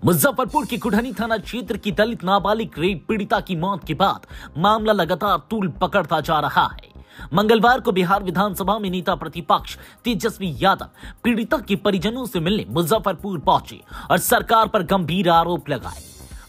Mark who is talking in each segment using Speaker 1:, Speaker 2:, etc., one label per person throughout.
Speaker 1: मुजफ्फरपुर के कुढ़नी थाना क्षेत्र की दलित नाबालिग रेप पीड़िता की मौत के बाद मामला लगातार तूल पकड़ता जा रहा है। मंगलवार को बिहार विधानसभा में नेता प्रतिपक्ष तेजस्वी यादव पीड़िता के परिजनों से मिलने मुजफ्फरपुर पहुंचे और सरकार पर गंभीर आरोप लगाए।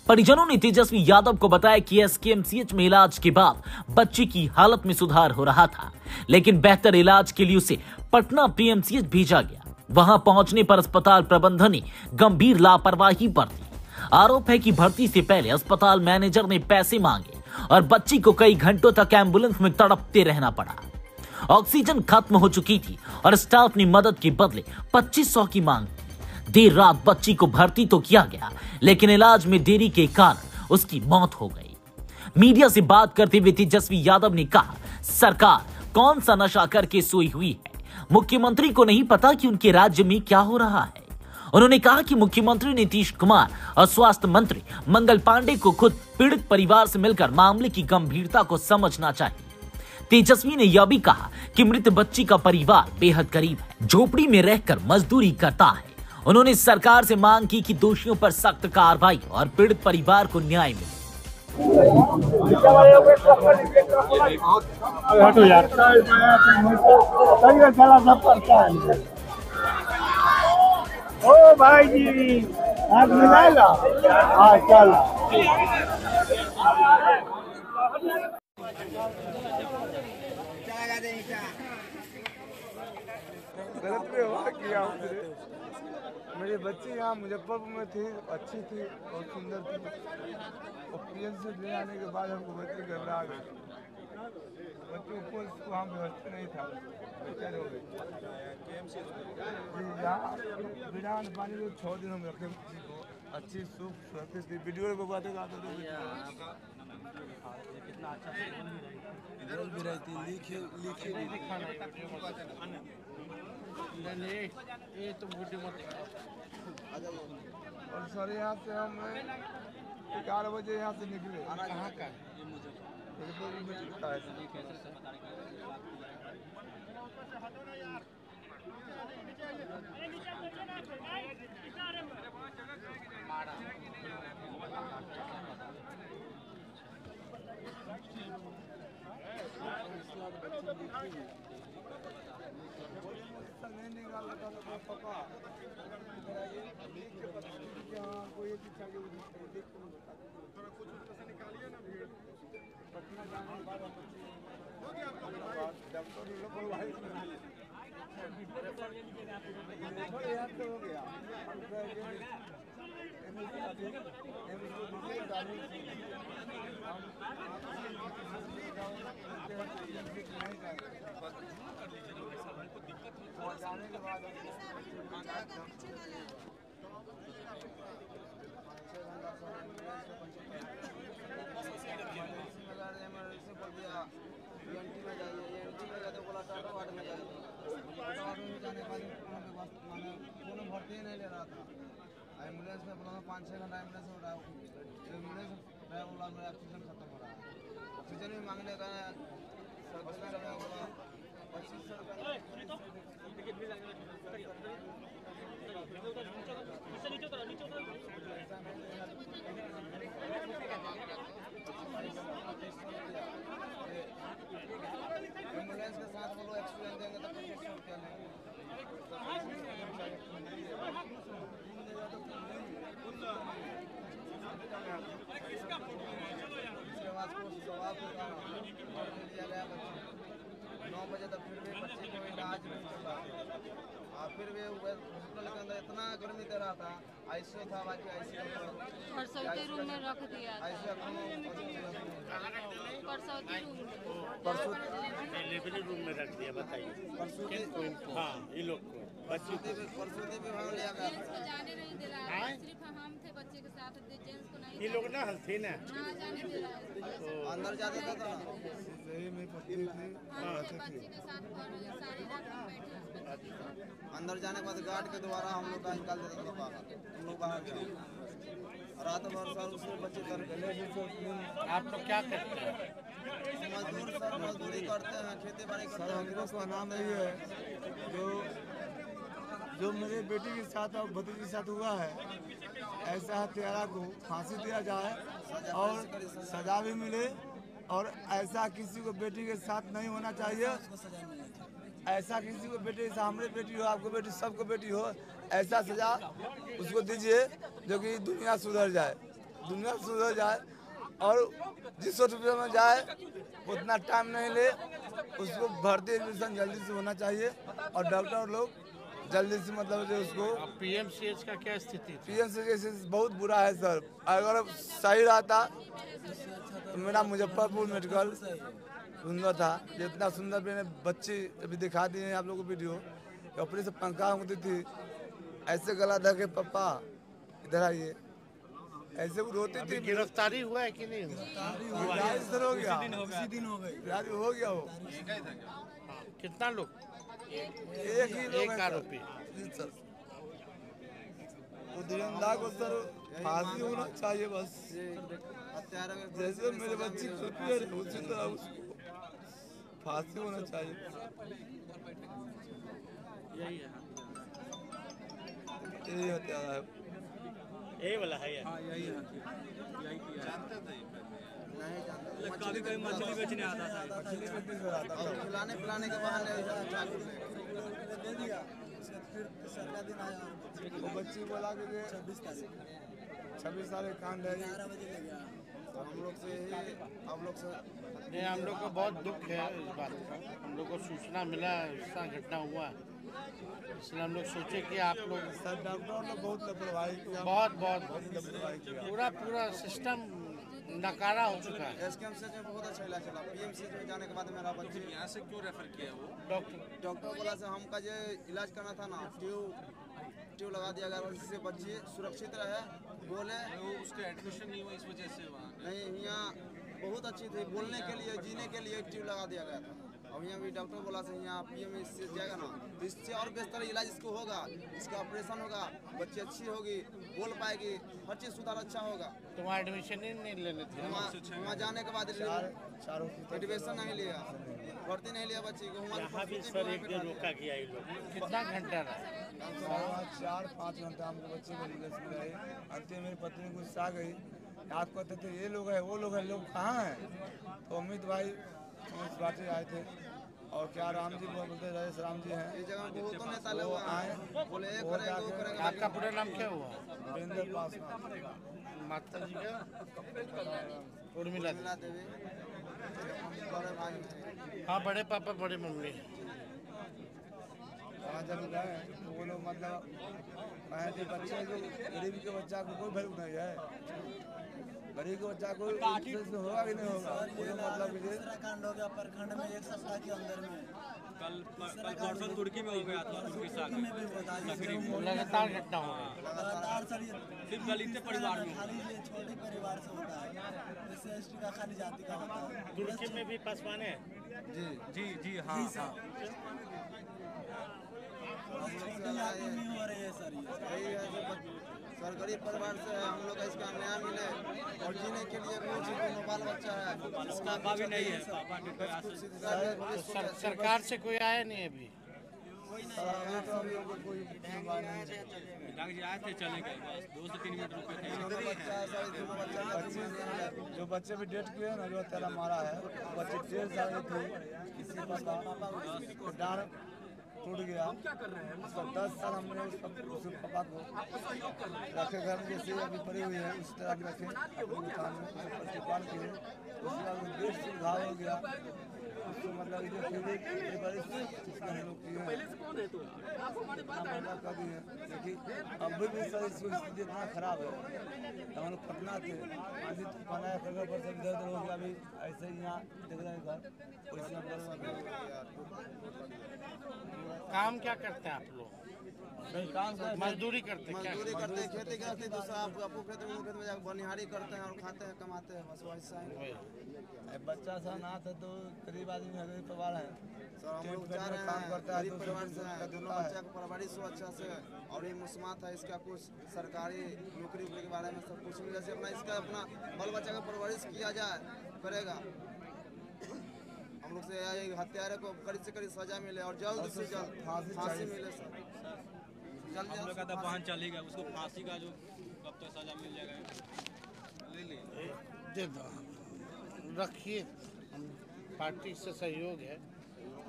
Speaker 1: परिजनों ने तेजस्वी यादव को बताया कि एसकेएमसीएच में इलाज के बाद बच्चे की हालत में सुधार हो रहा था, लेकिन बेहतर इलाज के लिए उसे पटना पीएमसीएच भेजा गया। वहां पहुंचने पर अस्पताल प्रबंधन ने गंभीर लापरवाही बरती। आरोप है कि भर्ती से पहले अस्पताल मैनेजर ने पैसे मांगे और बच्ची को कई घंटों तक एम्बुलेंस में तड़पते रहना पड़ा। ऑक्सीजन खत्म हो चुकी थी और स्टाफ ने मदद के बदले 2500 की मांग की। देर रात बच्ची को भर्ती तो किया गया, लेकिन इलाज में देरी के कारण उसकी मौत हो गई। मीडिया से बात करते हुए तेजस्वी यादव ने कहा, सरकार कौन सा नशा करके सोई हुई है। मुख्यमंत्री को नहीं पता कि उनके राज्य में क्या हो रहा है। उन्होंने कहा कि मुख्यमंत्री नीतीश कुमार और स्वास्थ्य मंत्री मंगल पांडे को खुद पीड़ित परिवार से मिलकर मामले की गंभीरता को समझना चाहिए। तेजस्वी ने यह भी कहा कि मृत बच्ची का परिवार बेहद गरीब है, झोपड़ी में रहकर मजदूरी करता है। उन्होंने सरकार से मांग की कि दोषियों पर सख्त कार्रवाई और पीड़ित परिवार को न्याय मिले।
Speaker 2: ओ भाई जी हाथ मिला ला। हाँ चल
Speaker 3: गलत व्यवहार किया हमसे। मेरी बच्ची यहाँ मुजफ्फरपुर में थी, अच्छी थी और सुंदर थी। और पीएम से ले आने के बाद हमको बच्ची घबरा गई। बच्चों को वहाँ व्यवस्था नहीं था, बेचारे हो गए। यहाँ बिना पानी को 6 दिन हम रखे किसी को, अच्छी सूख सुरक्षित थी। वीडियो में बातें आते थे, कितना अच्छा भी रहती, लिखे ये तो और सर यहाँ से हम 11 बजे यहाँ से निकले। कहाँ का जाने के बाद भर्ती नहीं ले रहा था। एम्बुलेंस में 5-6 घंटा एम्बुलेंस हो रहा है। एम्बुलेंस ड्राइवर मेरा ऑक्सीजन खत्म हो रहा है। ऑक्सीजन भी मांगने का एम्बुलेंस के साथ वो लोग एक्सपीरियंस देंगे तो 2500 रुपया लेंगे। इसके बाद सवाल दिया गया 9 बजे तक, फिर भी बच्चे को इलाज नहीं चल रहा। फिर भी हॉस्पिटल के अंदर इतना गर्मी दे रहा था, आईसीयू था, बाकी आईसीयू
Speaker 4: रूम में रख दिया।
Speaker 5: डिलीवरी रूम में रख दिया। बताइए हाँ ये लोग को
Speaker 3: परसों विभाग लिया गया था।
Speaker 4: जाने नहीं दे रहा है, सिर्फ हम थे बच्चे के साथ, जेंट्स को नहीं।
Speaker 5: ये लोग ना हल्थे ना
Speaker 4: जाने दे रहा है।
Speaker 3: अंदर जाता था ना सही में पत्नी थी।
Speaker 4: बच्चे के साथ सारी रात हम बैठे
Speaker 3: अंदर जाने के बाद गार्ड के द्वारा हम लोग का निकाल देता था बाहर। हम लोग बाहर गए रात भर सर उसमें बच्चे कर गए।
Speaker 5: आप लोग क्या करते हैं?
Speaker 3: मजदूर सर मजदूरी करते हैं, खेती बाड़ी करते हैं। सर हमको नाम नहीं है जो जो मेरे बेटी के साथ और भतीजी के साथ हुआ है, ऐसा हत्यारा को फांसी दिया जाए और सजा भी मिले। और ऐसा किसी को बेटी के साथ नहीं होना चाहिए। ऐसा किसी को बेटी, जैसा हमारे बेटी हो, आपको बेटी, सबको बेटी हो, ऐसा सजा उसको दीजिए जो कि दुनिया सुधर जाए, दुनिया सुधर जाए। और जिस हॉस्पिटल में जाए उतना टाइम नहीं ले, उसको भर्ती एडमिशन जल्दी से होना चाहिए। और डॉक्टर लोग जल्दी से मतलब जो उसको
Speaker 5: पीएमसीएच का क्या स्थिति थी?
Speaker 3: पीएमसीएच बहुत बुरा है सर। अगर सही रहता तो मेरा मुजफ्फरपुर मेडिकल सुंदर था। जितना सुंदर मैंने बच्ची अभी दिखा दिए हैं आप लोगों को वीडियो, अपने से पंखा होती थी, ऐसे गला धके पापा इधर आइए, ऐसे वो रोती थी।
Speaker 5: गिरफ्तारी हुआ है कि नहीं हुआ?
Speaker 3: सर हो गया, इसी दिन हो गई, हो गया वो।
Speaker 5: कितना लोग?
Speaker 3: एक ही लोग
Speaker 5: एक
Speaker 3: हैं
Speaker 5: आरोपी।
Speaker 3: सर। वो धीरेन्द्र को सर फांसी होना चाहिए बस। जैसे मेरे बच्ची खुद है उसी तरह उसको फांसी होना चाहिए। यही हत्यारा है,
Speaker 5: यही वाला है यार।
Speaker 6: कभी कभी मछली बेचने आता था,
Speaker 3: मछली बेचने से आता था।
Speaker 2: खिलाने पिलाने के बहाने
Speaker 6: दे दिया। फिर तीसरा दिन आया,
Speaker 3: वो बच्ची बोला कि 26 साल का कांड है।
Speaker 6: 11 बजे ले गया।
Speaker 2: हम लोग से यही, हम लोग से
Speaker 5: नहीं, हम लोग को बहुत दुख है इस बात का। हम लोग को सूचना मिला ऐसा घटना हुआ, इसलिए हम लोग सोचे कि आप लोग
Speaker 3: सर डॉक्टर लोग बहुत लापरवाही किया,
Speaker 5: बहुत
Speaker 3: लापरवाही किया।
Speaker 5: पूरा सिस्टम नकारा हो चुका है।
Speaker 2: एसकेएमसीएच में बहुत अच्छा इलाज चला। पीएमसीएच में जाने के बाद मेरा बच्चे
Speaker 6: यहाँ से क्यों रेफर किया वो?
Speaker 2: डॉक्टर बोला से हमका जो इलाज करना था ना, ट्यूब लगा दिया गया, जिससे बच्ची सुरक्षित रहे। बोले
Speaker 6: वो उसका एडमिशन नहीं हुआ इस वजह से वहाँ
Speaker 2: नहीं, यहाँ बहुत अच्छी थी, बोलने के लिए, जीने के लिए ट्यूब लगा दिया गया था। और यहाँ भी डॉक्टर बोला से यहाँ पीएमसीएच जाएगा ना, तो इससे और बेहतर इलाज इसको होगा, इसका ऑपरेशन होगा, बच्ची अच्छी होगी, बोल पाएगी, हर चीज़ सुधार अच्छा होगा।
Speaker 5: तो वहाँ एडमिशन ही नहीं लेने थे।
Speaker 2: वहाँ जाने के बाद एडमिशन नहीं लिया, भर्ती नहीं लिया बच्ची को।
Speaker 5: यहाँ भी सर एक दिन रोका गया ये लोग। कितना घंटा रहा?
Speaker 3: 4-5 घंटा हमको बच्चे को रहे। अंतिम मेरी पत्नी गुस्सा आ गई, आप कहते थे ये लोग है वो लोग है, लोग कहाँ हैं? तो अमित भाई बाटे आए थे और क्या राम जी बोलते राजेश राम जी हैं,
Speaker 2: इस जगह बहुत नेता
Speaker 3: वो
Speaker 2: लोग
Speaker 3: आए,
Speaker 2: बोले एक
Speaker 3: वो
Speaker 2: करेंगे, दो
Speaker 3: जाके-
Speaker 2: करेंगे।
Speaker 5: आपका पूरा नाम क्या हुआ?
Speaker 3: वीरेंद्र पासवान,
Speaker 5: माता जी का उर्मिला
Speaker 2: मिला देवी बड़े भाई हैं।
Speaker 5: हाँ, बड़े पापा बड़े मम्मी।
Speaker 3: वहाँ जब गए तो वो लोग मतलब कहें कि बच्चे जो गरीबी के बच्चा को कोई वैल्यू नहीं है, गरीब के बच्चा को होगा कि नहीं होगा, वो लोग मतलब कि
Speaker 6: तीसरा कांड हो गया प्रखंड में 1 सप्ताह के अंदर में। कल परसों तुर्की में हो गया था, तुर्की में भी हुआ।
Speaker 5: लगातार घटना हो रही है।
Speaker 6: लगातार सर ये सिर्फ दलित परिवार में, खाली ये छोटे परिवार से होता है, जैसे एसटी का खाली जाति का होता है।
Speaker 5: तुर्की में भी पासवान है।
Speaker 6: जी हाँ छोटी जाति में हो रही है सर ये।
Speaker 2: यही है जो सर गरीब परिवार से है, हम लोग का इसका न्याय मिले और जीने के लिए कुछ दोनों बाल बच्चा है, इसका
Speaker 6: पापा भी नहीं है,
Speaker 5: सरकार से कोई आया नहीं अभी।
Speaker 6: पिताजी जी आए थे, चले गए, 2 से 3 मिनट रुके थे।
Speaker 3: जो बच्चे भी डेट किए ना, जो तेरा मारा है, बच्चे 13 साल की थी, किसी पापा डार टूट गया। उसका 10 साल हमने उसके पापा को रखे घर में, जैसे अभी पड़ी हुई है उस तरह रखे अपने दुकान में, उसे प्रतिपाल किए। उसके बाद वो 1.5 फुट घाव हो गया, उसको मतलब इधर फिर बारिश हम लोग किए हैं, कर दिए। लेकिन अभी भी सर इसको स्थिति इतना खराब है। हम लोग पटना थे, आंधी तूफान आया, खबर पर सब इधर हो गया। अभी ऐसे ही यहाँ देख रहे हैं घर, वैसे हम
Speaker 5: काम क्या करते हैं आप लोग?
Speaker 3: काम कर
Speaker 5: मजदूरी करते हैं क्या?
Speaker 2: मजदूरी करते हैं, खेती करते, दूसरा आप अपने खेत में जाकर बनिहारी करते हैं और खाते हैं, कमाते हैं, बस वैसा ही।
Speaker 3: बच्चा सा ना था तो गरीब आदमी है, गरीब परिवार है
Speaker 2: सर हम लोग जा रहे
Speaker 3: काम
Speaker 2: हैं,
Speaker 3: करता है,
Speaker 2: गरीब
Speaker 3: तो
Speaker 2: परिवार से हैं,
Speaker 3: उसका
Speaker 2: दोनों
Speaker 3: देता है।
Speaker 2: बच्चा का परवरिश हो अच्छा से, और ये मुस्मात है, इसका कुछ सरकारी नौकरी वोकरी के बारे में सब कुछ मिले से अपना इसका अपना बाल बच्चा का परवरिश किया जाए, करेगा। हम लोग से हत्यारे को कड़ी से कड़ी सजा मिले और जल्द से जल्द फांसी मिले सर। जल्द
Speaker 6: हम लोग का तो बहन चलेगा, उसको फांसी का जो कब तक सजा मिल जाएगा ले ले
Speaker 5: दे दो, रखिए। हम पार्टी से सहयोग है,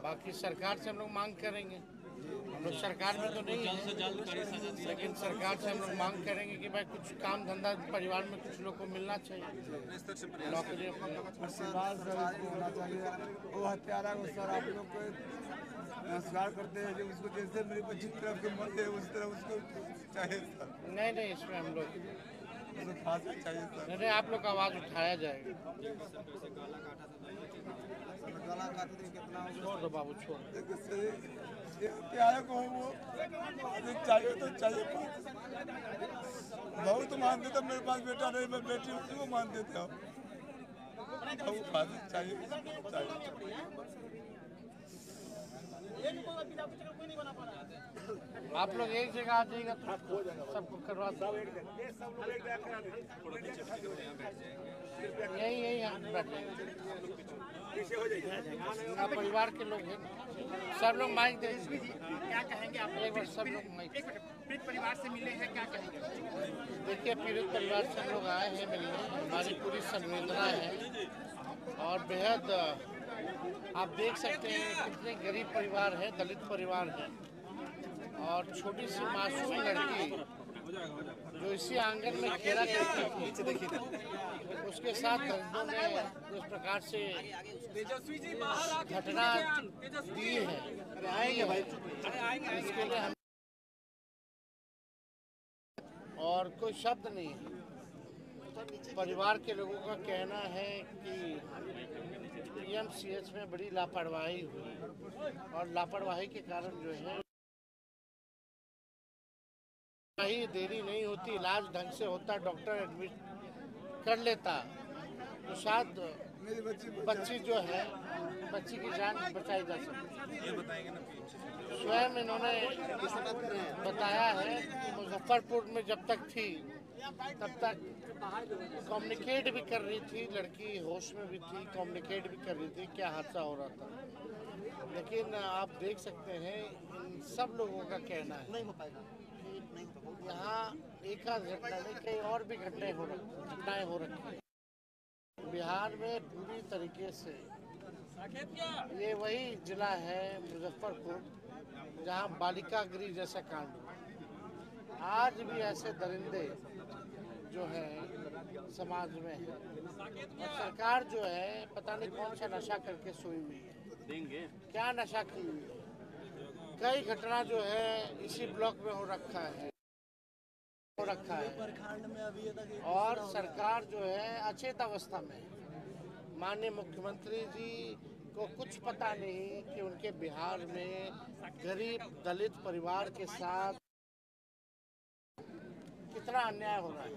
Speaker 5: बाकी सरकार से हम लोग मांग करेंगे। हम लोग सरकार में तो नहीं
Speaker 6: जल्द से
Speaker 5: है,
Speaker 6: जल्द कड़ी सजा दिया
Speaker 5: लेकिन सरकार से हम लोग मांग करेंगे कि भाई कुछ काम धंधा परिवार में कुछ लोग को मिलना चाहिए, नौकरी।
Speaker 3: परिवार सर इसको होना चाहिए। वो हत्यारा को सर आप लोग को नमस्कार करते हैं, जो उसको जैसे मेरी बच्ची की तरफ के मत है उस तरह उसको चाहिए सर,
Speaker 5: नहीं नहीं, इसमें हम लोग
Speaker 3: उसको फांसी चाहिए सर।
Speaker 5: नहीं, आप लोग का आवाज़ उठाया जाएगा।
Speaker 2: गला काट दे कितना
Speaker 5: छोड़ दो बाबू, छोड़।
Speaker 3: ये प्यारे को वो चाहिए तो चाहिए। बहुत मानते थे, मेरे पास बेटा नहीं, मैं बेटी उसको मानते थे। अब फांसी चाहिए।
Speaker 5: आप लोग एक जगह आ जाएगा तो सबको करवा दो। यही आप बैठ जाएंगे, परिवार के लोग हैं, सब लोग माइक दे।
Speaker 7: क्या कहेंगे आप?
Speaker 5: एक बार सब लोग माइक।
Speaker 7: पीड़ित परिवार से मिले हैं, क्या कहेंगे?
Speaker 5: देखिए, पीड़ित परिवार से हम लोग आए हैं मिलने, हमारी पूरी संवेदना है और बेहद आप देख सकते हैं कितने गरीब परिवार है, दलित परिवार है और छोटी सी मासूम लड़की जो इसी आंगन में खेला करती थी, उसके साथ दर्जों ने इस प्रकार से घटना दी है। आएंगे भाई, इसके लिए हम और कोई शब्द नहीं है। परिवार के लोगों का कहना है कि PMCH में बड़ी लापरवाही हुई और लापरवाही के कारण जो है देरी नहीं होती, इलाज ढंग से होता, डॉक्टर एडमिट कर लेता तो शायद बच्ची जो है, बच्ची की जान बचाई जा सकती। स्वयं इन्होंने बताया है कि मुजफ्फरपुर में जब तक थी तब तक कम्युनिकेट भी कर रही थी, लड़की होश में भी थी, कम्युनिकेट भी कर रही थी, क्या हादसा हो रहा था। लेकिन आप देख सकते हैं इन सब लोगों का कहना है यहाँ एक आध घटना नहीं, कई और भी घटनाएं हो रखी हैं। बिहार में पूरी तरीके से ये वही जिला है मुजफ्फरपुर जहाँ बालिका गृह जैसा कांड हुआ। आज भी ऐसे दरिंदे जो है समाज में है और सरकार जो है पता नहीं कौन सा नशा करके सोई हुई है, क्या नशा की हुई है। कई घटना जो है इसी ब्लॉक में हो रखा है और सरकार जो है अचेत अवस्था में है। माननीय मुख्यमंत्री जी को कुछ पता नहीं कि उनके बिहार में गरीब दलित परिवार के साथ कितना अन्याय हो रहा है।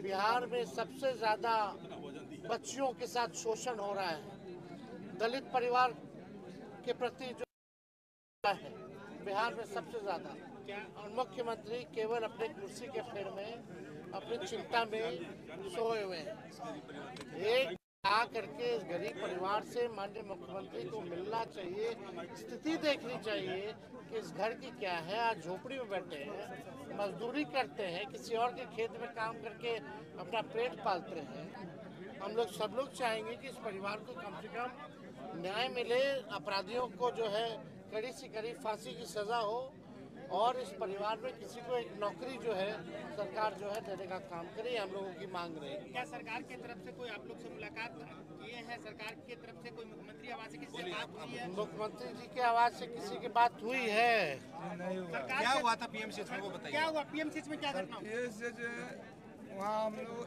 Speaker 5: बिहार में सबसे ज्यादा बच्चियों के साथ शोषण हो रहा है। दलित परिवार के प्रति जो है बिहार में सबसे ज्यादा, और मुख्यमंत्री केवल अपने कुर्सी के फेर में अपनी चिंता में सोए हुए हैं। एक आ करके इस गरीब परिवार से माननीय मुख्यमंत्री को मिलना चाहिए, स्थिति देखनी चाहिए कि इस घर की क्या है। आज झोपड़ी में बैठे हैं, मजदूरी करते हैं, किसी और के खेत में काम करके अपना पेट पालते हैं। हम लोग सब लोग चाहेंगे कि इस परिवार को कम से कम न्याय मिले, अपराधियों को जो है कड़ी से कड़ी फांसी की सजा हो और इस परिवार में किसी को एक नौकरी जो है सरकार जो है देने का काम करे, हम लोगों की मांग रहेगी।
Speaker 7: क्या सरकार की तरफ से कोई आप लोग से मुलाकात किए हैं? सरकार की तरफ से कोई मुख्यमंत्री आवाज से किसी से बात हुई है?
Speaker 5: मुख्यमंत्री जी के आवाज से किसी की बात हुई है?
Speaker 7: क्या हुआ था PMCH में, वो बताइए। क्या हुआ PMCH में, क्या घटना?
Speaker 3: वहाँ हम लोग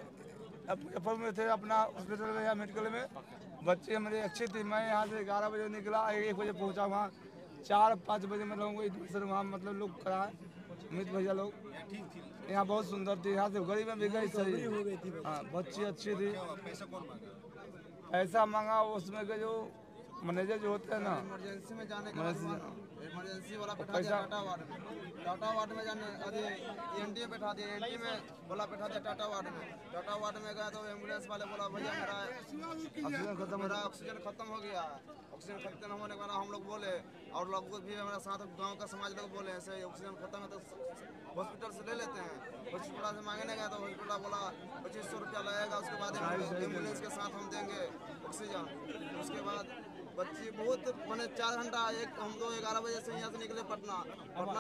Speaker 3: मुजफ्फरपुर में थे, अपना हॉस्पिटल में या मेडिकल में। बच्चे मेरे अच्छे थे, मैं यहाँ से 11 बजे निकला, 1 बजे पहुँचा वहाँ। 4-5 बजे मैं लोगों को एडमिशन वहाँ मतलब लोग कराए, अमित भैया लोग यहाँ बहुत सुंदर थी। यहाँ से गरीब में भी गई सही, हाँ बच्ची अच्छी थी। पैसा मांगा उसमें के जो मैनेजर जो होते हैं ना,
Speaker 2: इमरजेंसी में जाने के बाद इमरजेंसी वाला बैठा दिया टाटा वार्ड में जाने अरे एनडी बैठा दिया, एनडी में बोला बैठा दिया टाटा वार्ड में गया तो एम्बुलेंस वाले बोला भैया मेरा ऑक्सीजन खत्म हो गया। ऑक्सीजन खत्म होने के बाद हम लोग बोले और लोग भी हमारे साथ गांव का समाज लोग बोले ऐसे ऑक्सीजन खत्म है तो हॉस्पिटल से ले लेते हैं। हॉस्पिटल से मांगने गया तो हॉस्पिटल बोला 2500 रुपया लगेगा, उसके बाद एम्बुलेंस के साथ हम देंगे ऑक्सीजन। उसके बाद बच्ची बहुत मैंने 4 घंटा हम तो 11 बजे से यहाँ से निकले पटना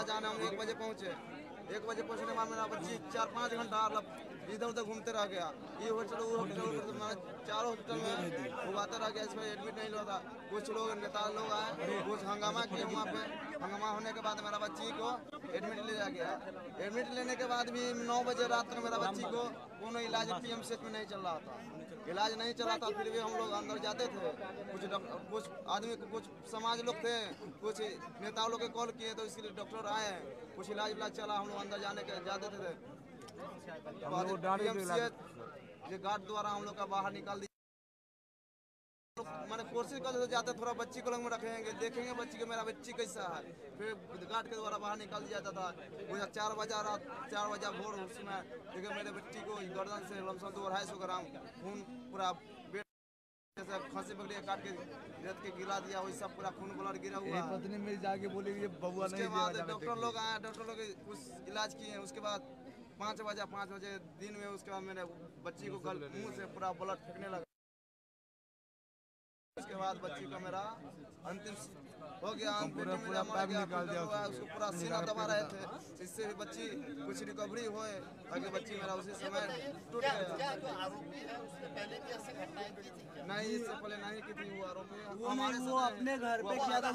Speaker 2: जाने हम 1 बजे पहुँचे। 1 बजे पहुँचने के बाद मेरा बच्ची 4-5 घंटा इधर उधर घूमते रह गया। ये हॉस्पिटल वो हॉस्पिटल चारों हॉस्पिटल में घुमाते रह गया, इसमें एडमिट नहीं होता। कुछ लोग नेता लोग आए, कुछ हंगामा किए वहाँ पे। हंगामा होने के बाद मेरा बच्ची को एडमिट ले जा गया। एडमिट लेने के बाद भी 9 बजे रात में मेरा बच्ची को कोनो इलाज PMCH में नहीं चल रहा था, इलाज नहीं चला था। फिर भी हम लोग अंदर जाते थे, कुछ आदमी कुछ समाज लोग थे, कुछ नेताओं लोग के कॉल किए तो इसके लिए डॉक्टर आए, कुछ इलाज चला। हम लोग अंदर जाते थे ये गार्ड द्वारा हम लोग का बाहर निकाल दिया। मैंने कोशिश करते जाते थोड़ा बच्ची को लोग में रखेंगे, देखेंगे बच्ची को मेरा बच्ची कैसा है। फिर गार्ड के द्वारा बाहर निकाल दिया जाता था। मुझे 4 बजे भोर उसमें देखिए मेरे बच्ची को गर्दन से लमसम 200-250 ग्राम खून पूरा जैसे फांसी पकड़ी काट के रेत के गिरा दिया, वही सब पूरा खून ब्लड गिरा हुआ।
Speaker 3: पत्नी मेरी जाके बोली ये बउआ नहीं।
Speaker 2: उसके बाद डॉक्टर लोग आए, डॉक्टर लोग कुछ इलाज किए। उसके बाद 5 बजे दिन में उसके बाद मैंने बच्ची को मुंह से पूरा ब्लड फेंकने लगा। उसके बाद बच्ची का मेरा अंतिम हो गया, पूरा पैक निकाल दिया, उसको पूरा सीना दबा रहे थे, इससे भी बच्ची कुछ रिकवरी होए ताकि बच्ची मेरा उसी समय टूट गया। नहीं इससे पहले नहीं की थी वो आरोपी हमारे
Speaker 6: वो अपने घर पे किया था।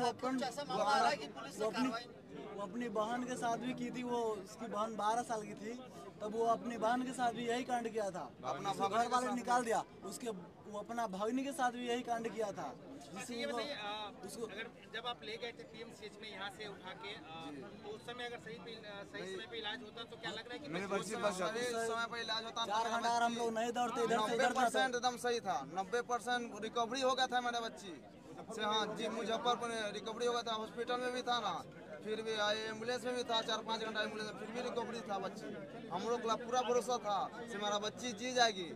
Speaker 6: वो अपनी बहन के साथ भी की थी। वो उसकी बहन 12 साल की थी, तब वो अपनी बहन के साथ भी यही कांड किया था।
Speaker 2: अपना
Speaker 6: घर वाले निकाल दिया उसके, वो अपना भगनी के साथ भी यही कांड किया था।
Speaker 7: ये बताइए अगर जब आप ले गए थे PMCH में यहाँ से उठा के तो उस समय अगर सही समय पे इलाज होता तो क्या लग रहा है कि
Speaker 2: मेरी बच्ची सही समय पर इलाज होता
Speaker 6: 4 घंटा हम लोग नहीं दौड़ते, इधर से इधर
Speaker 2: 90% एकदम सही था। 90% रिकवरी हो गया था मेरा बच्ची से। हाँ जी, मुजफ्फरपुर में रिकवरी हो गया था, हॉस्पिटल में भी था ना, फिर भी एम्बुलेंस में भी था 4-5 घंटा एम्बुलेंस में, फिर भी रिकवरी था बच्ची। हम लोग का पूरा भरोसा था कि हमारा बच्ची जी जाएगी,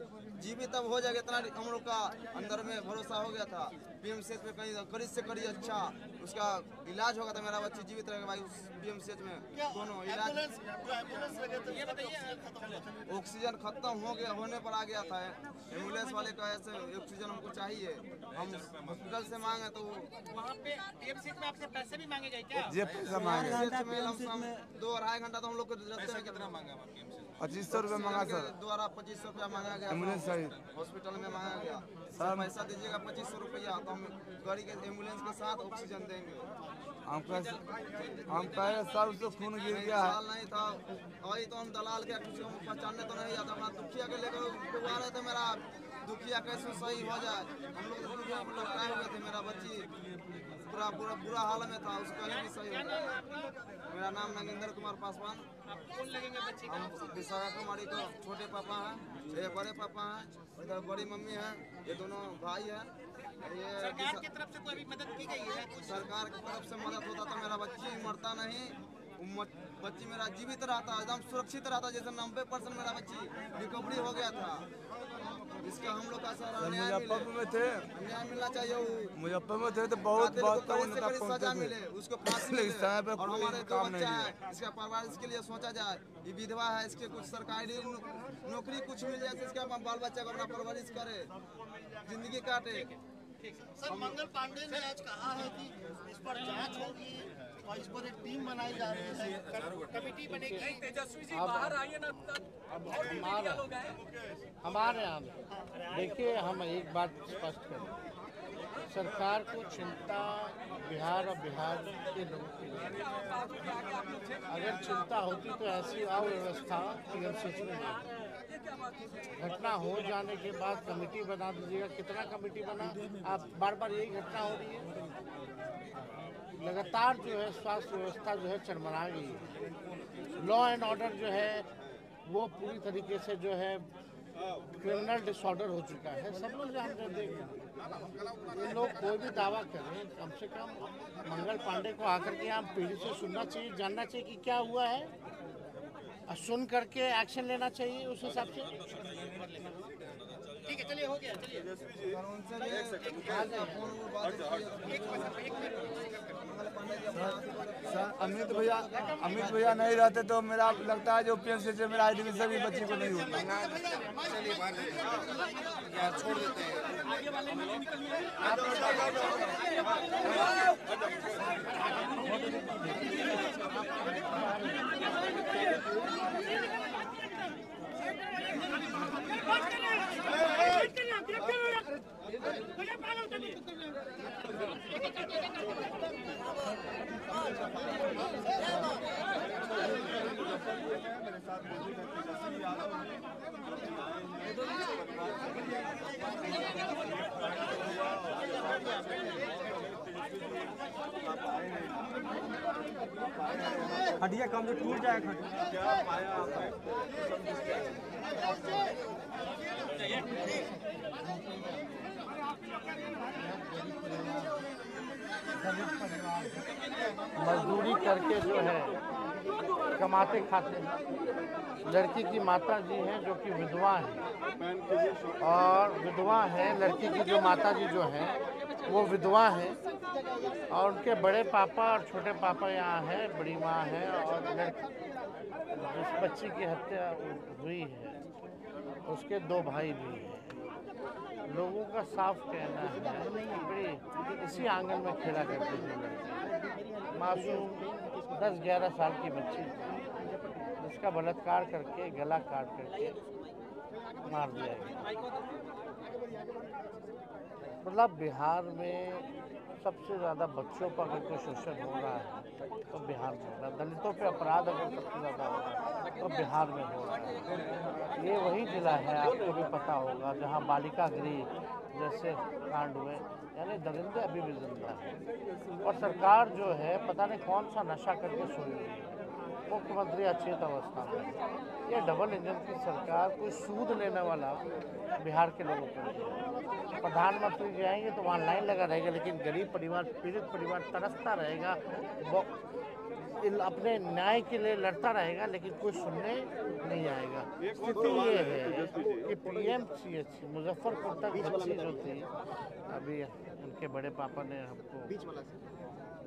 Speaker 2: जी भी तब हो जाएगा, इतना हम लोग का अंदर में भरोसा हो गया था। PMCH में कहीं करीब से करीब अच्छा उसका इलाज होगा था, मेरा बच्ची जीवित रहेगा भाई। उस PMCH में दोनों इलाज ऑक्सीजन खत्म हो गया, होने पर आ गया था। एम्बुलेंस वाले का ऐसे ऑक्सीजन हमको चाहिए, हम हॉस्पिटल से मांगे तो
Speaker 7: वहाँ पे PMCH में आपसे पैसे भी मांगे गए क्या?
Speaker 3: ये पैसा मांगे
Speaker 2: 2-2.5 घंटा तो हम लोग को कितना मांगा
Speaker 3: 2500 रुपये मांगा सर,
Speaker 2: द्वारा 2500 रुपया मांगा गया
Speaker 3: एम्बुलेंस सहित
Speaker 2: हॉस्पिटल में मांगा गया। सर पैसा दीजिएगा 2500 रुपया तो हम गाड़ी के एम्बुलेंस के साथ ऑक्सीजन देंगे।
Speaker 3: हम कहे सर उसको खून गिर गया है।
Speaker 2: नहीं था वही तो हम दलाल के कुछ हम पहचानने तो नहीं जाता, अपना दुखिया के लेकर आ रहे थे। मेरा दुखिया कैसे सही हो जाए, हम लोग दुखिया में लौटाए हुए थे। मेरा बच्ची पूरा बुरा हाल में था, उसका भी सही हो गया। मेरा नाम नगेंद्र कुमार पासवान।
Speaker 7: कौन लगेंगे बच्ची का?
Speaker 2: हम विशाखा कुमारी को छोटे पापा हैं, ये बड़े पापा हैं, इधर बड़ी मम्मी है, ये दोनों भाई हैं। ये
Speaker 7: सरकार की तरफ से कोई भी मदद की गई है?
Speaker 2: सरकार की तरफ से मदद होता तो मेरा बच्ची मरता नहीं, बच्ची मेरा जीवित रहता, एकदम सुरक्षित रहता। जैसे 90% मेरा बच्ची रिकवरी हो गया था। इसका हम लोग का
Speaker 3: मुजफ्फरपुर में थे,
Speaker 2: न्याय मिलना चाहिए।
Speaker 3: मुजफ्फर में थे तो बहुत
Speaker 2: सजा मिले, उसको फांसी मिले। और हमारे 2 बच्चा है, इसका परिवार इसके लिए सोचा जाए। ये विधवा है, इसके कुछ सरकारी नौकरी कुछ मिल जाए, इसका बाल बच्चा को अपना परवरिश करे, जिंदगी काटे।
Speaker 5: सर मंगल पांडे ने आज कहा है कि इस पर जांच होगी और इस पर एक टीम बनाई जा रही है,
Speaker 7: कमेटी बनेगी।
Speaker 8: तेजस्वी जी बाहर आइए ना,
Speaker 5: हमारे यहाँ देखिए हम एक बात स्पष्ट करें, सरकार को चिंता बिहार और बिहार के लोगों की अगर चिंता होती तो ऐसी अव्यवस्था PMCH में नहीं। घटना हो जाने के बाद कमेटी बना दीजिएगा। कितना कमेटी बना? आप बार यही घटना हो रही है। लगातार जो है स्वास्थ्य व्यवस्था जो है चरमरा गई है। लॉ एंड ऑर्डर जो है वो पूरी तरीके से जो है क्रिमिनल डिसऑर्डर हो चुका है, सब लोग जानते देख। ये लोग कोई भी दावा करें, कम से कम मंगल पांडे को आकर के यहाँ पीढ़ी से सुनना चाहिए, जानना चाहिए कि क्या हुआ है, और सुन करके एक्शन लेना चाहिए उस हिसाब से।
Speaker 7: ठीक है, चलिए हो गया, चलिए।
Speaker 3: अमित भैया नहीं रहते तो मेरा लगता है जो पीएमसी से मेरा एडमिशन भी बच्ची को नहीं होता।
Speaker 2: चलिए बाहर या छोड़ देते हैं।
Speaker 6: हड्डियाँ कम जो टूट जाए क्या पाया आपने?
Speaker 5: मजदूरी करके जो है कमाते खाते हैं। लड़की की माता जी हैं जो कि विधवा हैं, और विधवा हैं, लड़की की जो माता जी जो हैं वो विधवा हैं, और उनके बड़े पापा और छोटे पापा यहाँ हैं, बड़ी माँ है, और जिस बच्ची की हत्या हुई है उसके 2 भाई भी हैं। लोगों का साफ कहना है बड़ी इसी आंगन में खेला करती थी लड़की, मासूम 10-11 साल की बच्ची जिसका बलात्कार करके गला काट करके मार दिया गया। मतलब बिहार में सबसे ज़्यादा बच्चों पर अगर कोई शोषण हो रहा है तो बिहार में हो रहा है। दलितों पे अपराध अगर सबसे ज़्यादा हो रहा है तो बिहार में हो रहा है। ये वही जिला है, आपको भी पता होगा, जहाँ बालिका गृह जैसे कांड हुए, यानी दरिंदे अभी भी जिंदा है। और सरकार जो है पता नहीं कौन सा नशा करके सोई हुई है। मुख्यमंत्री अचेत अवस्था में, ये डबल इंजन की सरकार कोई सूद लेने वाला बिहार के लोगों को। प्रधानमंत्री जाएंगे तो वहाँ लाइन लगा रहेगा, लेकिन गरीब परिवार, पीड़ित परिवार तरसता रहेगा, वो अपने न्याय के लिए लड़ता रहेगा, लेकिन कोई सुनने नहीं आएगा। स्थिति ये है कि PMCH मुजफ्फरपुर तक बच्ची जो थी, अभी उनके बड़े पापा ने हमको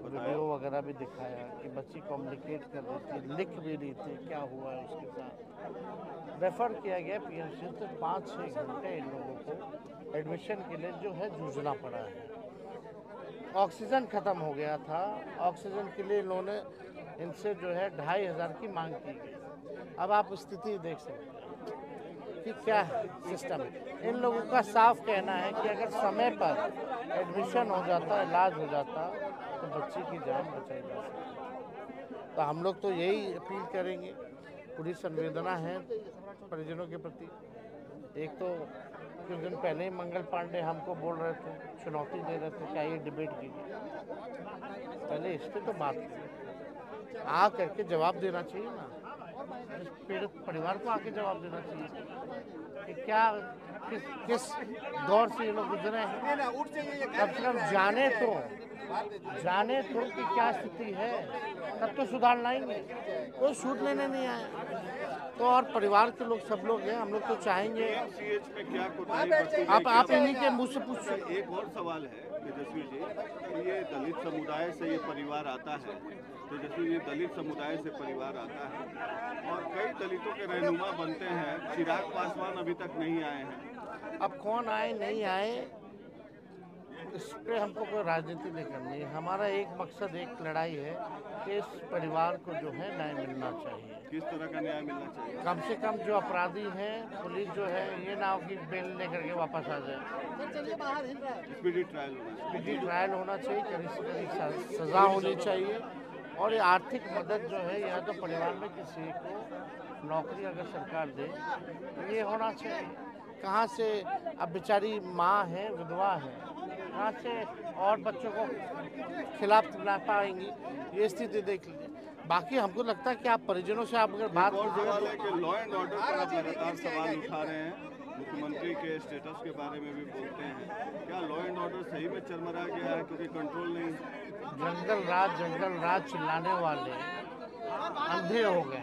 Speaker 5: वीडियो वगैरह भी दिखाया कि बच्ची कम्युनिकेट कर रही थी, लिख भी रही थी, क्या हुआ है उसके साथ। रेफर किया गया PMC, तो 5-6 घंटे इन लोगों को एडमिशन के लिए जो है जूझना पड़ा है। ऑक्सीजन ख़त्म हो गया था, ऑक्सीजन के लिए इन्होंने इनसे जो है 2500 की मांग की गई। अब आप स्थिति देख सकते हैं कि क्या है सिस्टम। इन लोगों का साफ कहना है कि अगर समय पर एडमिशन हो जाता, इलाज हो जाता, तो बच्ची की जान बचाई जा सकती। तो हम लोग तो यही अपील करेंगे, पूरी संवेदना है परिजनों के प्रति। एक तो कुछ दिन पहले ही मंगल पांडे हमको बोल रहे थे, चुनौती दे रहे थे कि आइए डिबेट कीजिए। पहले इस पर तो बात की, आ करके जवाब देना चाहिए ना, पीड़ित परिवार को आके जवाब देना चाहिए कि क्या किस दौर से ये लोग गुजरे हैं। कम से कम जाने तो कि क्या स्थिति है, तब तो सुधार लाएंगे। कोई सूद लेने नहीं आया तो, और परिवार के लोग सब लोग हैं, हम लोग तो चाहेंगे। आप इन्हीं के मुँह से पूछिए।
Speaker 9: एक और सवाल है तेजस्वी जी, ये दलित समुदाय से ये परिवार आता है, तेजस्वी जी दलित समुदाय से परिवार आता है और कई दलितों के रहनुमा बनते हैं। चिराग पासवान अभी तक नहीं आए हैं।
Speaker 5: अब कौन आए नहीं आए इस पर हमको कोई राजनीति नहीं करनी है। हमारा एक मकसद, एक लड़ाई है कि इस परिवार को जो है न्याय मिलना चाहिए।
Speaker 9: किस तरह का न्याय मिलना चाहिए?
Speaker 5: कम से कम जो अपराधी हैं, पुलिस जो है ये ना हो कि बेल लेकर के वापस आ जाए।
Speaker 9: स्पीडी ट्रायल होना चाहिए,
Speaker 5: कड़ी से कड़ी सजा होनी चाहिए। और ये आर्थिक मदद जो है, या तो परिवार में किसी को नौकरी अगर सरकार दे, ये होना चाहिए। कहाँ से अब बेचारी माँ है, विधवा है, कहाँ से और बच्चों को खिलाफ ला पाएंगी, ये स्थिति देख लीजिए। बाकी हमको लगता है कि आप परिजनों से आप अगर बात
Speaker 9: और सवाल है कि लॉ एंड ऑर्डर पर आप लगातार सवाल उठा रहे हैं, मुख्यमंत्री के स्टेटस के बारे में भी बोलते हैं, क्या लॉ एंड ऑर्डर सही में चरमरा गया है क्योंकि कंट्रोल नहीं?
Speaker 5: जंगल राज चिल्लाने वाले अंधे हो गए,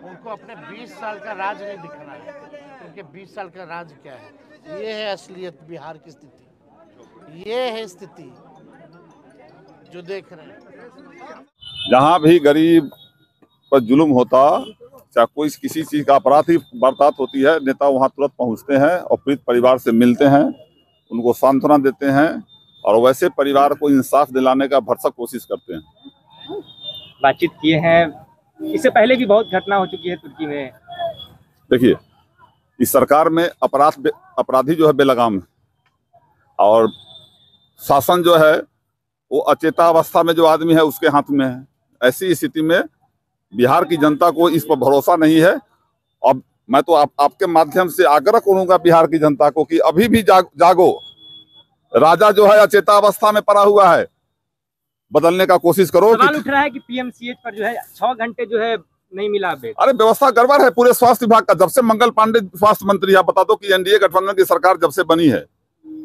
Speaker 5: उनको अपने 20 साल का राज नहीं दिख रहा है। उनके 20 साल का राज क्या है? ये है असलियत बिहार की स्थिति, ये है स्थिति जो देख रहे हैं।
Speaker 10: जहाँ भी गरीब पर जुल्म होता, चाहे कोई किसी चीज का अपराधी बर्ताव होती है, नेता वहाँ तुरंत पहुँचते हैं और पीड़ित परिवार से मिलते हैं, उनको सांत्वना देते हैं और वैसे परिवार को इंसाफ दिलाने का भरसक कोशिश करते हैं।
Speaker 11: बातचीत किए हैं, इससे पहले भी बहुत घटना हो चुकी है तुर्की में।
Speaker 10: देखिए, इस सरकार में अपराधी जो है बेलगाम है और शासन जो है वो अचेता अवस्था में जो आदमी है उसके हाथ में है। ऐसी स्थिति में बिहार की जनता को इस पर भरोसा नहीं है। अब मैं तो आपके माध्यम से आग्रह करूंगा बिहार की जनता को कि अभी भी जागो। राजा जो है अचेता अवस्था में पड़ा हुआ है, बदलने का कोशिश करो।
Speaker 11: सवाल उठ रहा है कि पीएमसीएच पर जो है 6 घंटे जो है नहीं मिला बेड।
Speaker 10: अरे व्यवस्था गड़बड़ है पूरे स्वास्थ्य विभाग का। जब से मंगल पांडे स्वास्थ्य मंत्री है, बता दो कि एनडीए गठबंधन की सरकार जब से बनी है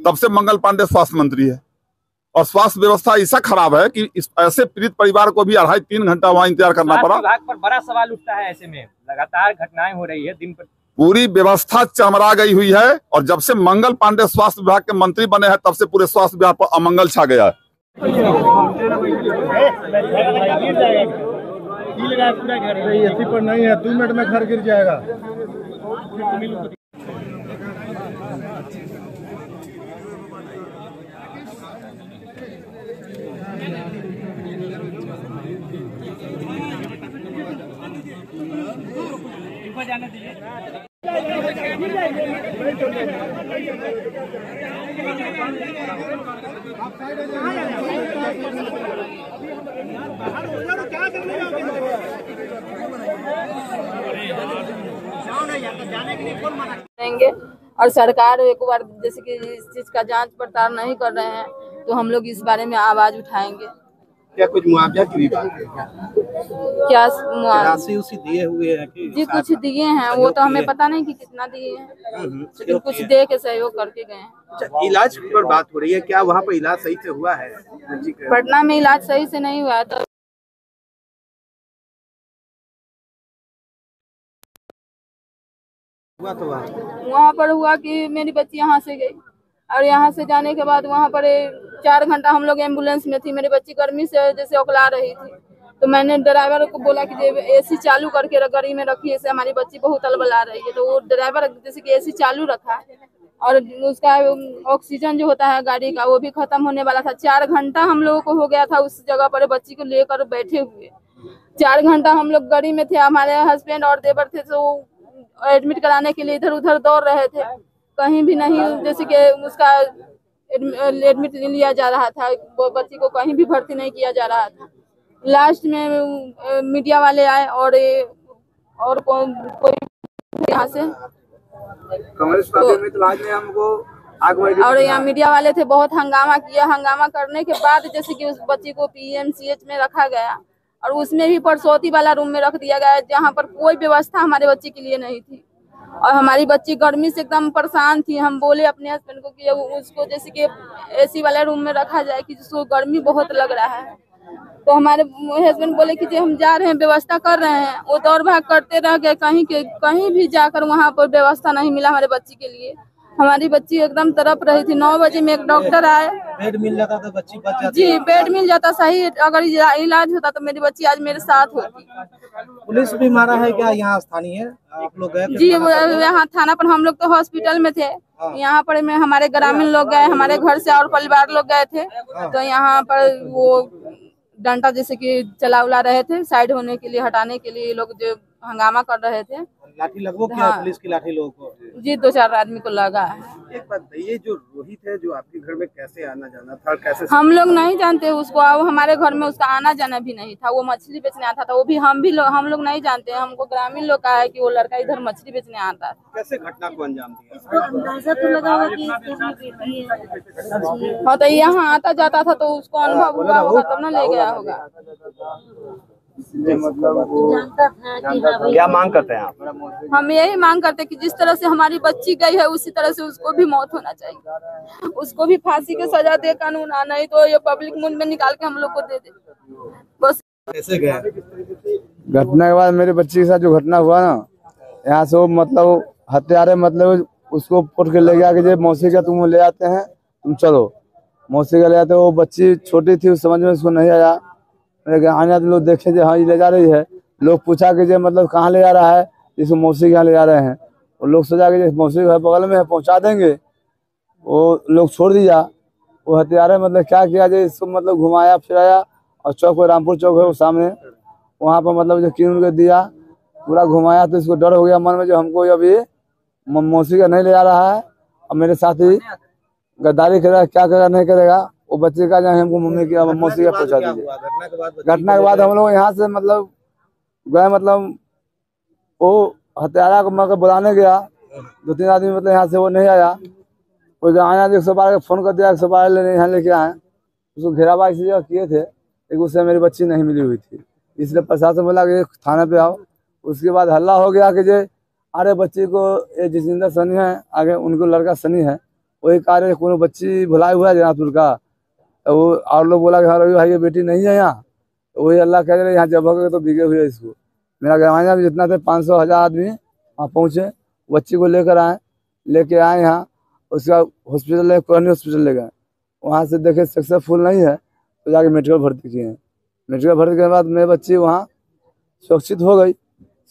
Speaker 10: तब से मंगल पांडे स्वास्थ्य मंत्री है और स्वास्थ्य व्यवस्था ऐसा खराब है कि इस ऐसे पीड़ित परिवार को भी 2.5-3 घंटा वहाँ इंतजार करना पड़ा।
Speaker 11: विभाग पर बड़ा सवाल उठता है, ऐसे में लगातार घटनाएं हो रही है दिन पर।
Speaker 10: पूरी व्यवस्था चरमरा गई हुई है और जब से मंगल पांडे स्वास्थ्य विभाग के मंत्री बने हैं तब से पूरे स्वास्थ्य विभाग पर अमंगल छा गया है।
Speaker 3: इसी पर नहीं है, 2 मिनट में घर गिर जाएगा।
Speaker 11: जाने दीजिए।
Speaker 12: देंगे और सरकार एक बार जैसे कि इस चीज का जांच पड़ताल नहीं कर रहे हैं तो हम लोग इस बारे में आवाज उठाएंगे।
Speaker 7: क्या कुछ मुआवजा की भी बात है
Speaker 12: क्या
Speaker 7: राशि उसी दिए हुए हैं कि
Speaker 12: जी कुछ दिए हैं, वो तो हमें पता नहीं कि कितना दिए हैं, लेकिन कुछ दे के सहयोग करके गए हैं।
Speaker 7: अच्छा, इलाज पर बात हो रही है, क्या वहाँ पर इलाज सही से हुआ है?
Speaker 12: पटना में इलाज सही से नहीं हुआ है तो वहाँ पर हुआ कि मेरी बच्ची यहाँ से गई और यहाँ से जाने के बाद वहाँ पर 4 घंटा हम लोग एम्बुलेंस में थी। मेरी बच्ची गर्मी से जैसे उकला रही थी तो मैंने ड्राइवर को बोला कि एसी चालू करके गाड़ी में रखिए, ऐसे हमारी बच्ची बहुत अलबला रही है। तो वो ड्राइवर जैसे कि एसी चालू रखा और उसका ऑक्सीजन जो होता है गाड़ी का वो भी खत्म होने वाला था। 4 घंटा हम लोगों को हो गया था उस जगह पर बच्ची को लेकर बैठे हुए। 4 घंटा हम लोग गाड़ी में थे, हमारे हस्बैंड और देवर थे तो एडमिट कराने के लिए इधर उधर दौड़ रहे थे, कहीं भी नहीं जैसे कि उसका एडमिट लिया जा रहा था, बच्ची को कहीं भी भर्ती नहीं किया जा रहा था। लास्ट में मीडिया वाले आए और कोई यहाँ से और यहाँ मीडिया वाले थे, बहुत हंगामा किया। हंगामा करने के बाद जैसे कि उस बच्ची को पीएमसीएच में रखा गया और उसमें भी प्रसूति वाला रूम में रख दिया गया जहाँ पर कोई व्यवस्था हमारे बच्ची के लिए नहीं थी और हमारी बच्ची गर्मी से एकदम परेशान थी। हम बोले अपने हस्बैंड को कि उसको जैसे कि एसी वाले रूम में रखा जाए कि जिसको गर्मी बहुत लग रहा है। तो हमारे हस्बैंड बोले कि हम जा रहे हैं, व्यवस्था कर रहे हैं। वो दौड़ भाग करते रह गए, कहीं भी जाकर वहाँ पर व्यवस्था नहीं मिला हमारे बच्ची के लिए। हमारी बच्ची एकदम तड़प रही थी। 9 बजे में एक डॉक्टर आए,
Speaker 7: बेड मिल जाता तो बच्ची बच जाती।
Speaker 12: जी बेड मिल जाता सही, अगर इलाज होता तो मेरी बच्ची आज मेरे साथ होती।
Speaker 7: पुलिस भी मारा है क्या यहाँ स्थानीय? आप लोग गए थे?
Speaker 12: जी यहाँ थाना पर हम लोग तो हॉस्पिटल में थे, यहाँ पर में हमारे ग्रामीण लोग गए, हमारे घर से और परिवार लोग गए थे। तो यहाँ पर वो डंडा जैसे कि चला उला रहे थे, साइड होने के लिए, हटाने के लिए लोग जो हंगामा कर रहे थे।
Speaker 7: लाठी लगभो क्या है पुलिस की लाठी लोगों को?
Speaker 12: जी 2-4 आदमी को लगा है।
Speaker 7: एक बात ये जो रोहित है जो आपके घर में कैसे आना जाना था, कैसे?
Speaker 12: हम लोग नहीं जानते उसको, हमारे घर में उसका आना जाना भी नहीं था। वो मछली बेचने आता था, वो भी हम लोग नहीं जानते। हमको ग्रामीण लोग कहा है कि वो लड़का इधर मछली बेचने आता है।
Speaker 7: कैसे घटना को अंजाम दिया?
Speaker 12: अंदाजा तो लगा हुआ कि हाँ, तो यहाँ आता जाता था तो उसको अनुभव हुआ होगा तब ना ले गया होगा।
Speaker 3: मतलब वो
Speaker 11: क्या मांग करते हैं आप?
Speaker 12: हम यही मांग करते हैं कि जिस तरह से हमारी बच्ची गई है उसी तरह से उसको भी मौत होना चाहिए, उसको भी फांसी की सजा दे कानून, नहीं तो ये पब्लिक मूड में निकाल के हम लोग को दे दे बस।
Speaker 6: कैसे गया
Speaker 3: घटना के बाद मेरे बच्चे के साथ जो घटना हुआ ना, यहाँ से वो मतलब हत्यारे मतलब उसको पुट के ले गया कि मौसी का तुम ले आते हैं, तुम चलो मौसी का ले आते। वो बच्ची छोटी थी, उस समझ में उसको नहीं आया। मेरे आने लोग देखे जो हाँ ये ले जा रही है, लोग पूछा कि मतलब कहाँ ले जा रहा है, इसको मौसी के यहाँ ले जा रहे हैं। वो लोग सोचा कि मौसी के बगल में है पहुँचा देंगे, वो लोग छोड़ दिया। वो हत्यारे मतलब क्या किया जाए, इसको मतलब घुमाया फिराया और चौक पर रामपुर चौक है वो सामने, वहाँ पर मतलब जो कीन के दिया पूरा घुमाया। तो इसको डर हो गया मन में जो हमको अभी मौसी का नहीं ले जा रहा है और मेरे साथ ही गद्दारी करेगा, क्या करेगा नहीं करेगा। वो बच्चे का जाए हमको मम्मी की मौसी का पहुँचा दीजिए। घटना के बाद हम लोग यहाँ से मतलब गए, मतलब वो हत्यारा को मैं बुलाने गया, 2-3 आदमी मतलब यहाँ से वो नहीं आया। कोई आया 112 का फोन कर दिया, 112 लेने यहाँ लेके आए, उसको घेरावा इसी जगह किए थे, लेकिन उससे मेरी बच्ची नहीं मिली हुई थी। इसलिए प्रशासन बोला कि थाने पे आओ। उसके बाद हल्ला हो गया कि अरे बच्ची को ये जितेंद्र सनी है, आगे उनको लड़का सनी है, वही कह रहे कोनो बच्ची भुलाया हुआ है जनापुर का। तो वो और लोग बोला कि हाँ रवि भाई ये बेटी नहीं है यहाँ, तो वही अल्लाह कह रहे यहाँ जब हो गए तो बिके हुए इसको। मेरा ग्रामीण में जितना थे 500-1000 आदमी वहाँ पहुँचे, बच्ची को लेकर आए, लेके आए यहाँ। उसका हॉस्पिटल है, कोरोनी हॉस्पिटल ले गए, वहाँ से देखे सक्सेसफुल नहीं है तो जाके मेडिकल भर्ती किए हैं। मेडिकल भर्ती के बाद मेरी बच्ची वहाँ सुरक्षित हो गई।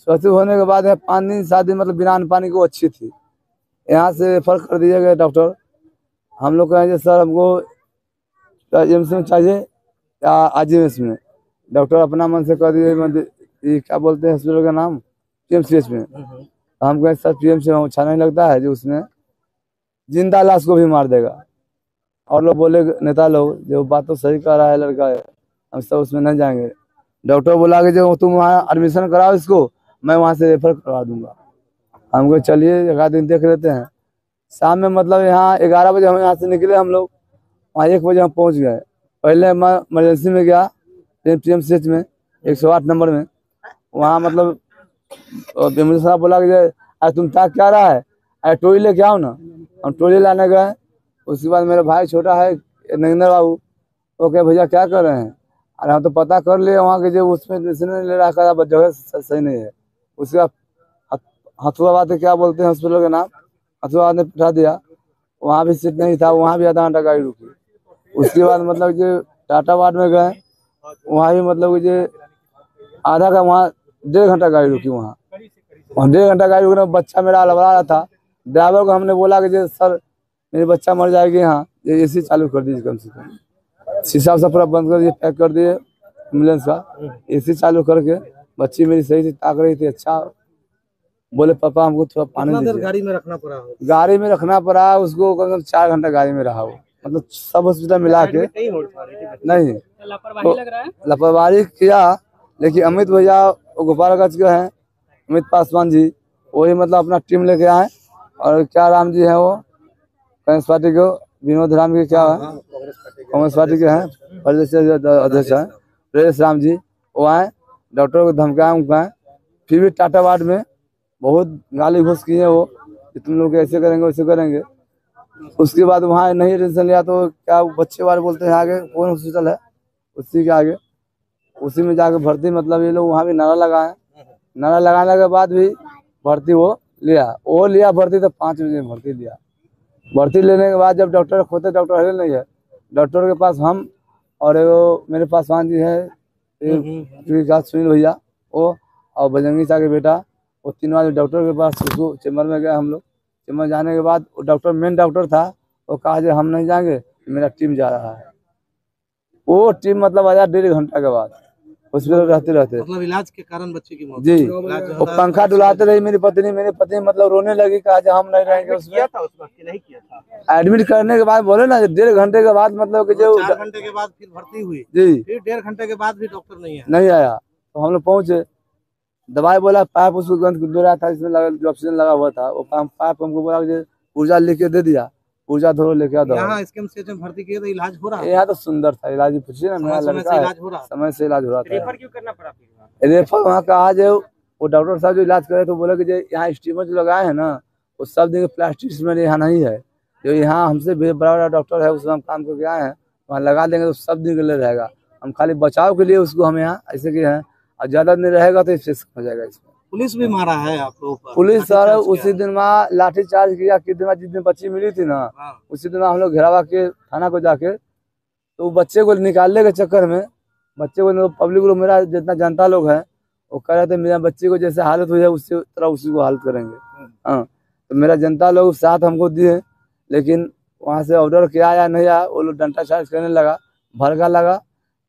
Speaker 3: सुरक्षित होने के बाद 5 दिन 7 दिन मतलब बिना अन्न पानी को अच्छी थी। यहाँ से रेफर कर दिए गए डॉक्टर। हम लोग कहेंगे सर हमको एम्स में चाहिए या आजीएमएस में, डॉक्टर अपना मन से कर दिए ये क्या बोलते हैं हॉस्पिटल का नाम, पीएमसीएच में। हम कहें सर पीएमसीएच में अच्छा नहीं लगता है जो उसमें जिंदा लाश को भी मार देगा। और लोग बोले नेता लोग जो बात तो सही कह रहा है लड़का है, हम सब उसमें नहीं जाएंगे। डॉक्टर बोला कि जो तुम वहाँ एडमिशन कराओ इसको, मैं वहाँ से रेफर करवा दूंगा। हमको चलिए 1 दिन देख लेते हैं। शाम में मतलब यहाँ 11 बजे हम यहाँ से निकले, हम लोग वहाँ 1 बजे हम पहुँच गए। पहले मैं इमरजेंसी में गया पीएमसीएच में 108 नंबर में, वहाँ मतलब एम्बुलेंस साहब बोला कि अरे तुम ताक क्या रहा है, अरे टोली लेके आओ ना। हम टोली लाने गए। उसके बाद मेरा भाई छोटा है नरेंद्र बाबू, वो कहे भैया क्या कर रहे हैं, अरे हम तो पता कर लिए वहाँ के जो उसमें नहीं ले रहा था, जगह सही नहीं है। उसके बाद हथुआबाद क्या बोलते हैं हॉस्पिटल का नाम, हथुआबाद ने बिठा दिया, वहाँ भी सीट नहीं था, वहाँ भी आधा घंटा गाड़ी रुकी। उसके बाद मतलब जो टाटा वार्ड में गए, वहाँ भी मतलब जो आधा का वहाँ 1.5 घंटा गाड़ी रुकी। वहाँ 1.5 घंटा गाड़ी रुकने बच्चा मेरा लबड़ा रहा था। ड्राइवर को हमने बोला कि सर मेरी बच्चा मर जाएगी, यहाँ ये एसी चालू कर दीजिए, कम से कम शीशा सब पूरा बंद कर दिए, पैक कर दिए एम्बुलेंस का, एसी चालू करके। बच्ची मेरी सही थी, ताक रही थी अच्छा। बोले पापा हमको थोड़ा पानी दीजिए।
Speaker 6: गाड़ी में रखना पड़ा,
Speaker 3: गाड़ी में रखना पड़ा उसको, कम से कम 4 घंटा गाड़ी में रहा वो, मतलब सब हॉस्पिटल मिला के नहीं। लापरवाही किया, लेकिन अमित भैया गोपालगंज के हैं, अमित पासवान जी, वही मतलब अपना टीम लेके आए। और क्या राम जी हैं वो कांग्रेस पार्टी के, विनोद राम के क्या है कांग्रेस पार्टी के हैं, अध्यक्ष हैं प्रेस राम जी, वो आए, डॉक्टर को धमकाए उमकाए। फिर भी टाटा वार्ड में बहुत गाली घोष किए वो कि तुम लोग ऐसे करेंगे वैसे करेंगे। उसके बाद वहाँ नहीं टेंशन लिया तो क्या बच्चे वाले बोलते हैं आगे कौन हॉस्पिटल है, उसी के आगे उसी में जाके भर्ती, मतलब ये लोग वहाँ भी नारा लगाए। नारा लगाने के बाद भी भर्ती वो लिया भर्ती, तो 5 बजे भर्ती लिया। भर्ती लेने के बाद जब डॉक्टर खोते, डॉक्टर हले नहीं है, डॉक्टर के पास हम और मेरे पासवान जी है सुनील भैया वो, और बजरंगी चा के बेटा, वो 3 आदमी डॉक्टर के पास उसको चैम्बर में गए। हम लोग चैम्बर जाने के बाद डॉक्टर मेन डॉक्टर था, वो कहा जो हम नहीं जाएंगे, मेरा टीम जा रहा है। वो टीम मतलब आया 1.5 घंटा के बाद हॉस्पिटल रहते
Speaker 6: मतलब इलाज के कारण बच्चे की मौत
Speaker 3: जी। वो पंखा डुलाते रही मेरी पत्नी मतलब रोने लगी, कहा जो हम नहीं रहेंगे उसमें।
Speaker 6: नहीं किया था
Speaker 3: एडमिट करने के बाद बोले ना 1.5 घंटे के बाद, मतलब कि जो
Speaker 6: 4 घंटे के बाद फिर भर्ती हुई
Speaker 3: जी,
Speaker 6: फिर 1.5 घंटे के बाद भी डॉक्टर
Speaker 3: नहीं आया। तो हम लोग पहुंचे, दवाई बोला, पाइप उसको गंद दे रहा था, इसमें लगा जो ऑक्सीजन लगा हुआ था, वो पाइप हमको बोला कि ऊर्जा लेके दे दिया, ऊर्जा धो लेके आ।
Speaker 6: यहाँ इसके में भर्ती किए तो इलाज हो रहा है,
Speaker 3: यहाँ तो सुंदर था इलाज, पूछिए ना, मेरा लड़का है, समय से इलाज हो रहा था।
Speaker 11: रेफर क्यों करना पड़ा?
Speaker 3: रेफर वहाँ का आज वो डॉक्टर साहब जो इलाज करे तो बोले कि जो यहाँ स्टीमर जो लगाए हैं ना वो सब दिन प्लास्टिक में यहाँ नहीं है, जो यहाँ हमसे बड़ा बड़ा डॉक्टर है उसमें हम काम करके आए हैं, वहाँ लगा देंगे तो सब दिन के लिए रहेगा। हम खाली बचाव के लिए उसको हम यहाँ ऐसे किए हैं, और ज्यादा दिन रहेगा तो इफेक्ट हो जाएगा इसमें।
Speaker 13: पुलिस भी मारा है आपको?
Speaker 3: पुलिस सर उसी दिन वहाँ लाठी चार्ज किया, जिस दिन बच्ची मिली थी ना उसी दिन हम लोग घेरावा के थाना को जाके तो बच्चे को निकालने के चक्कर में बच्चे को पब्लिक लोग मेरा जितना जनता लोग है वो कह रहे थे मेरा बच्चे को जैसे हालत हुई है उसी तरह उसी को हालत करेंगे। हाँ तो मेरा जनता लोग साथ हमको दिए, लेकिन वहाँ से ऑर्डर किया या नहीं आया, वो लोग डंडा चार्ज करने लगा, भड़का लगा,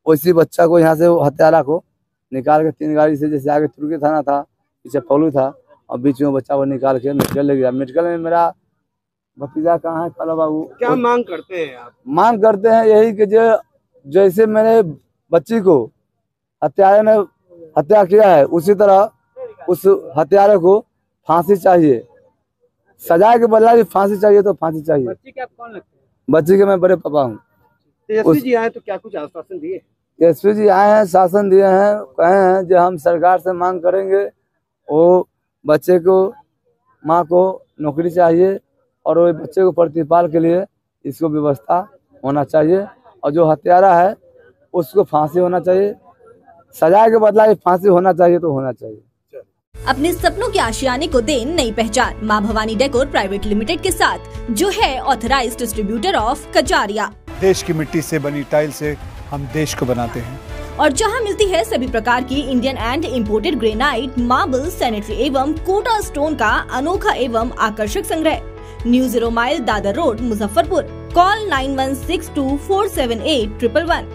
Speaker 3: उसी बच्चा को यहाँ से हत्यारा को निकाल के 3 गाड़ी से, जैसे आगे तुर्की थाना था पीछे पौलू था और बीच में बच्चा को निकाल के मेडिकल ले गया। मेडिकल में मेरा भतीजा कहाँ है काला बाबू।
Speaker 13: क्या मांग करते हैं आप?
Speaker 3: मांग करते हैं यही कि जो जैसे मैंने बच्ची को हत्यारे ने हत्या किया है उसी तरह उस हत्यारे को फांसी चाहिए, सजा के बदला भी फांसी चाहिए तो फांसी चाहिए।
Speaker 11: बच्ची के आप कौन लगते हैं?
Speaker 3: बच्ची के मैं बड़े पापा हूँ।
Speaker 13: एसपी जी आए तो क्या कुछ आश्वासन दिए?
Speaker 3: एसपी जी आए हैं, शासन दिए हैं, कहे हैं जो हम सरकार से मांग करेंगे वो बच्चे को माँ को नौकरी चाहिए और वो बच्चे को प्रतिपाल के लिए इसको व्यवस्था होना चाहिए, और जो हत्यारा है उसको फांसी होना चाहिए, सजा के बदला फांसी होना चाहिए तो होना चाहिए।
Speaker 14: अपने सपनों के आशियाने को दे नई पहचान माँ भवानी डेकोर प्राइवेट लिमिटेड के साथ, जो है ऑथराइज्ड डिस्ट्रीब्यूटर ऑफ कजारिया।
Speaker 15: देश की मिट्टी से बनी टाइल से हम देश को बनाते हैं,
Speaker 14: और जहां मिलती है सभी प्रकार की Indian and imported granite, marble, sanitary एवं कोटा स्टोन का अनोखा एवं आकर्षक संग्रह। New 0 mile Dadar road, Muzaffarpur. Call 9162478111।